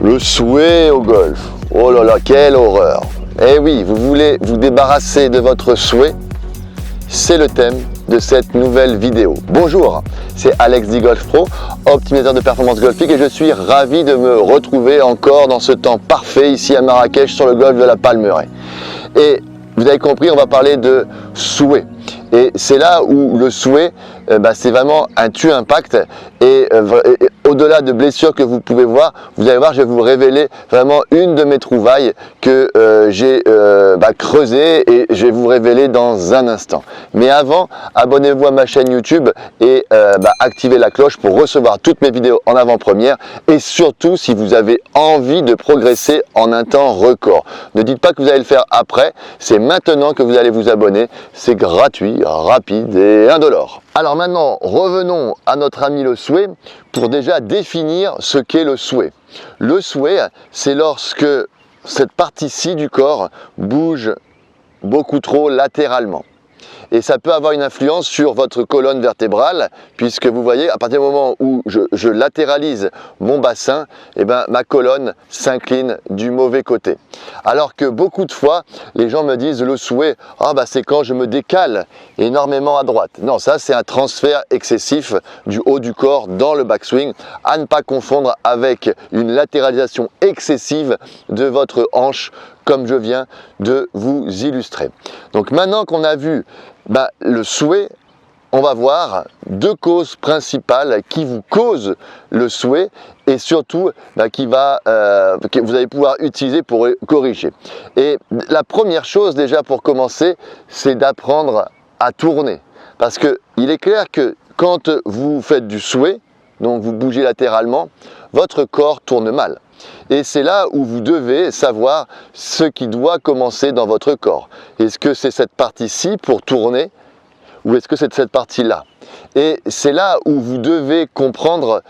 Le souhait au golf. Oh là là, quelle horreur. Eh oui, vous voulez vous débarrasser de votre souhait? C'est le thème de cette nouvelle vidéo. Bonjour, c'est Alex d'eGolf Pro, optimisateur de performance golfique et je suis ravi de me retrouver encore dans ce temps parfait ici à Marrakech sur le golfe de la Palmeraie. Et vous avez compris, on va parler de souhait. Et c'est là où le souhait, c'est vraiment un tue-impact. Et au-delà de blessures que vous pouvez voir, vous allez voir, je vais vous révéler vraiment une de mes trouvailles que j'ai creusée et je vais vous révéler dans un instant. Mais avant, abonnez-vous à ma chaîne YouTube et activez la cloche pour recevoir toutes mes vidéos en avant-première. Et surtout, si vous avez envie de progresser en un temps record. Ne dites pas que vous allez le faire après, c'est maintenant que vous allez vous abonner. C'est gratuit, rapide et indolore. Alors maintenant, revenons à notre ami le souhait pour déjà définir ce qu'est le souhait. Le souhait, c'est lorsque cette partie-ci du corps bouge beaucoup trop latéralement. Et ça peut avoir une influence sur votre colonne vertébrale, puisque vous voyez, à partir du moment où je latéralise mon bassin, ma colonne s'incline du mauvais côté. Alors que beaucoup de fois, les gens me disent le souhait, c'est quand je me décale énormément à droite. Non, ça c'est un transfert excessif du haut du corps dans le backswing, à ne pas confondre avec une latéralisation excessive de votre hanche, comme je viens de vous illustrer. Donc maintenant qu'on a vu le souhait, on va voir deux causes principales qui vous causent le souhait et surtout que vous allez pouvoir utiliser pour corriger. Et la première chose déjà pour commencer, c'est d'apprendre à tourner. Parce qu'il est clair que quand vous faites du souhait, donc vous bougez latéralement, votre corps tourne mal. Et c'est là où vous devez savoir ce qui doit commencer dans votre corps. Est-ce que c'est cette partie-ci pour tourner ou est-ce que c'est cette partie-là? Et c'est là où vous devez comprendre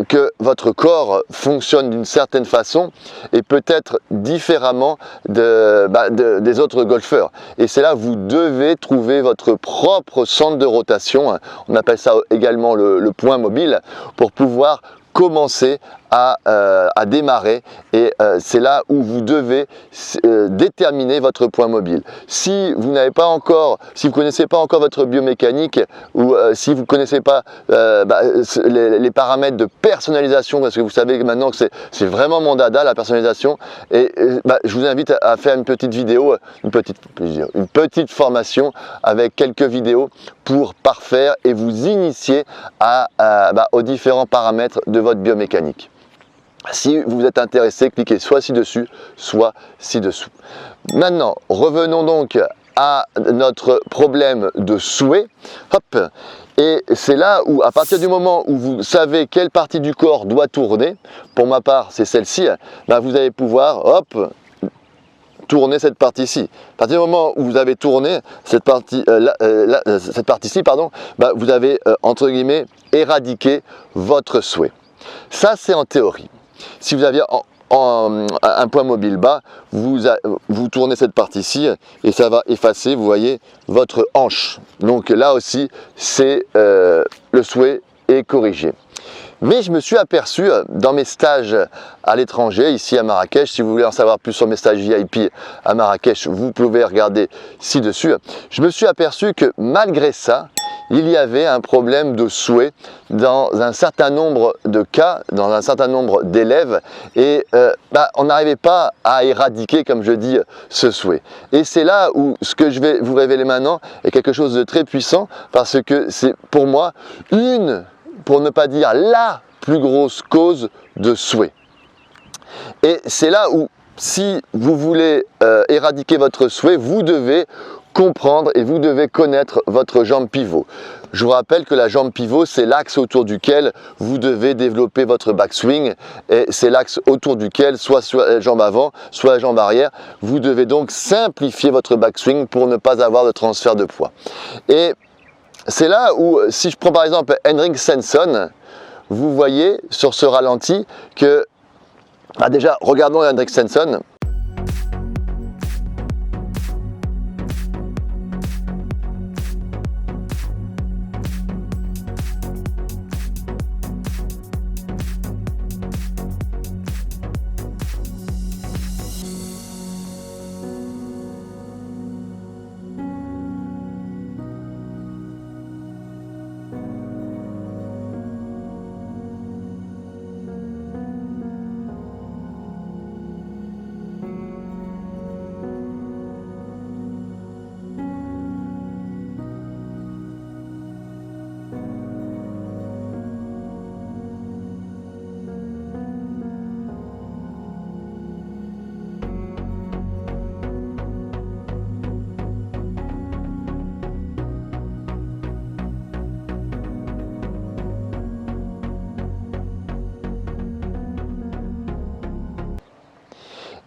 que votre corps fonctionne d'une certaine façon et peut-être différemment des autres golfeurs. Et c'est là où vous devez trouver votre propre centre de rotation, on appelle ça également le point mobile, pour pouvoir commencer à démarrer et c'est là où vous devez déterminer votre point mobile. Si vous n'avez pas encore, si vous connaissez pas encore votre biomécanique ou si vous connaissez pas les paramètres de personnalisation, parce que vous savez que maintenant que c'est vraiment mon dada la personnalisation, et je vous invite à faire une petite vidéo, une petite formation avec quelques vidéos pour parfaire et vous initier aux différents paramètres de votre biomécanique. Si vous êtes intéressé, cliquez soit ci-dessus, soit ci-dessous. Maintenant, revenons donc à notre problème de souhait. Hop. Et c'est là où, à partir du moment où vous savez quelle partie du corps doit tourner, pour ma part c'est celle-ci, vous allez pouvoir, tourner cette partie-ci. À partir du moment où vous avez tourné cette partie-ci, vous avez, entre guillemets, éradiqué votre souhait. Ça, c'est en théorie. Si vous aviez un point mobile bas, vous tournez cette partie-ci et ça va effacer, vous voyez, votre hanche. Donc là aussi, c'est le souhait est corrigé. Mais je me suis aperçu dans mes stages à l'étranger, ici à Marrakech, si vous voulez en savoir plus sur mes stages VIP à Marrakech, vous pouvez regarder ci-dessus. Je me suis aperçu que malgré ça, il y avait un problème de souhait dans un certain nombre de cas, dans un certain nombre d'élèves, et on n'arrivait pas à éradiquer, comme je dis, ce souhait. Et c'est là où ce que je vais vous révéler maintenant est quelque chose de très puissant, parce que c'est pour moi pour ne pas dire la plus grosse cause de souhait. Et c'est là où, si vous voulez éradiquer votre souhait, vous devez comprendre et vous devez connaître votre jambe pivot. Je vous rappelle que la jambe pivot, c'est l'axe autour duquel vous devez développer votre backswing et c'est l'axe autour duquel, soit la jambe avant, soit la jambe arrière, vous devez donc simplifier votre backswing pour ne pas avoir de transfert de poids. Et c'est là où, si je prends par exemple Henrik Stenson, vous voyez sur ce ralenti que, déjà, regardons Henrik Stenson.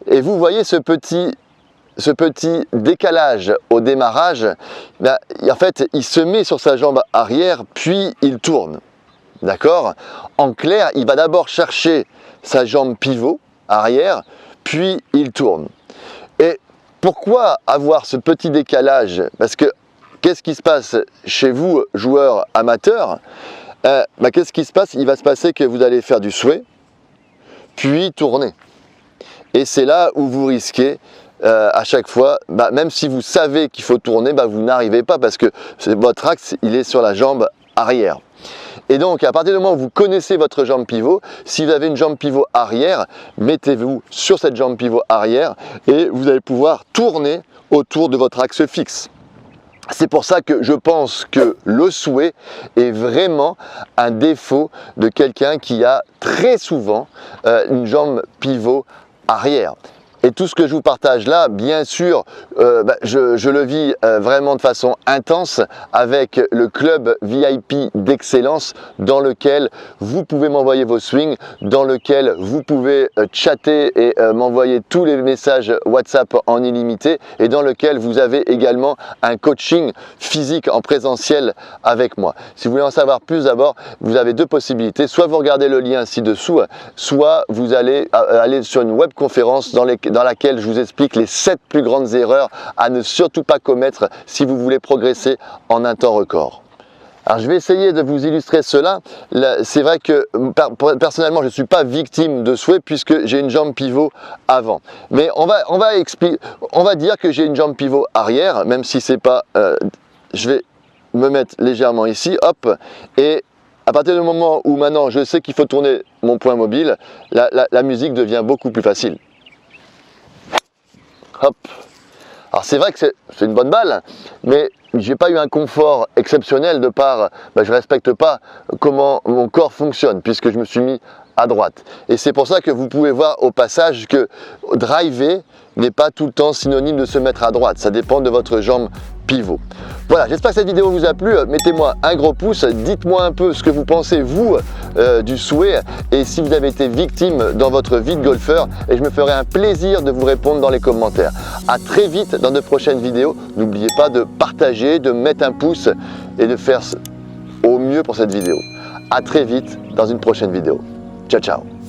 Et vous voyez ce petit décalage au démarrage, ben, en fait, il se met sur sa jambe arrière, puis il tourne. D'accord? En clair, il va d'abord chercher sa jambe pivot arrière, puis il tourne. Et pourquoi avoir ce petit décalage? Parce que qu'est-ce qui se passe chez vous, joueurs amateurs? Qu'est-ce qui se passe? Il va se passer que vous allez faire du sway, puis tourner. Et c'est là où vous risquez à chaque fois, même si vous savez qu'il faut tourner, vous n'arrivez pas parce que votre axe il est sur la jambe arrière. Et donc à partir du moment où vous connaissez votre jambe pivot, si vous avez une jambe pivot arrière, mettez-vous sur cette jambe pivot arrière et vous allez pouvoir tourner autour de votre axe fixe. C'est pour ça que je pense que le sway est vraiment un défaut de quelqu'un qui a très souvent une jambe pivot arrière. Et tout ce que je vous partage là, bien sûr, je le vis vraiment de façon intense avec le club VIP d'excellence dans lequel vous pouvez m'envoyer vos swings, dans lequel vous pouvez chatter et m'envoyer tous les messages WhatsApp en illimité et dans lequel vous avez également un coaching physique en présentiel avec moi. Si vous voulez en savoir plus, d'abord, vous avez deux possibilités. Soit vous regardez le lien ci-dessous, soit vous allez aller sur une webconférence dans laquelle je vous explique les 7 plus grandes erreurs à ne surtout pas commettre si vous voulez progresser en un temps record. Alors je vais essayer de vous illustrer cela. C'est vrai que personnellement je ne suis pas victime de sway puisque j'ai une jambe pivot avant. Mais on va dire que j'ai une jambe pivot arrière, même si c'est pas... je vais me mettre légèrement ici, hop, et à partir du moment où maintenant je sais qu'il faut tourner mon point mobile, la musique devient beaucoup plus facile. Hop. Alors c'est vrai que c'est une bonne balle, mais j'ai pas eu un confort exceptionnel de par, je respecte pas comment mon corps fonctionne puisque je me suis mis à droite. Et c'est pour ça que vous pouvez voir au passage que driver n'est pas tout le temps synonyme de se mettre à droite. Ça dépend de votre jambe pivot. Voilà, j'espère que cette vidéo vous a plu. Mettez-moi un gros pouce, dites-moi un peu ce que vous pensez vous du sway et si vous avez été victime dans votre vie de golfeur et je me ferai un plaisir de vous répondre dans les commentaires. À très vite dans de prochaines vidéos. N'oubliez pas de partager, de mettre un pouce et de faire au mieux pour cette vidéo. À très vite dans une prochaine vidéo. Ciao, ciao.